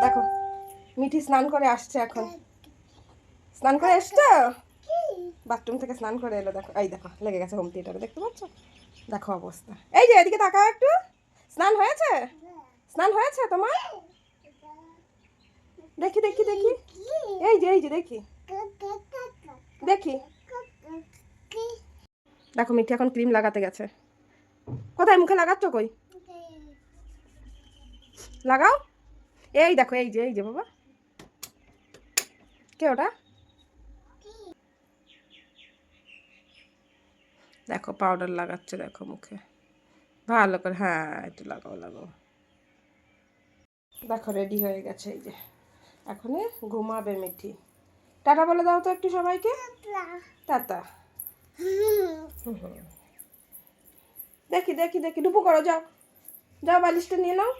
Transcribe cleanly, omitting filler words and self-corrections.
দেখো মিঠি স্নান করে আসছে এখন। স্নান করে এসছো? বাথরুম থেকে স্নান করে এলো। দেখো এই দেখো লেগে গেছে হোম থিয়েটারে, দেখতে পাচ্ছ? দেখো অবস্থা। এই যে এদিকে তাকাও একটু। স্নান হয়েছে? স্নান হয়েছে তোমার? দেখি দেখি দেখি। এই যে দেখি দেখি। দেখো মিঠি এখন ক্রিম লাগাতে গেছে। কোথায় মুখে লাগাচ্ছ? কই লাগাও। এই দেখো এই যে বাবা। কে ওটা? দেখো পাউডার লাগাচ্ছে, দেখো মুখে ভালো করে। হ্যাঁ একটু লাগাও লাগাও। দেখো রেডি হয়ে গেছে। এই যে এখন ঘুমাবে মিঠি। টাটা বলে দাও তো একটু সবাইকে। টাটা। দেখি দেখি দেখি ডুপু করো, যাও যাও বালিশটা নিয়ে নাও।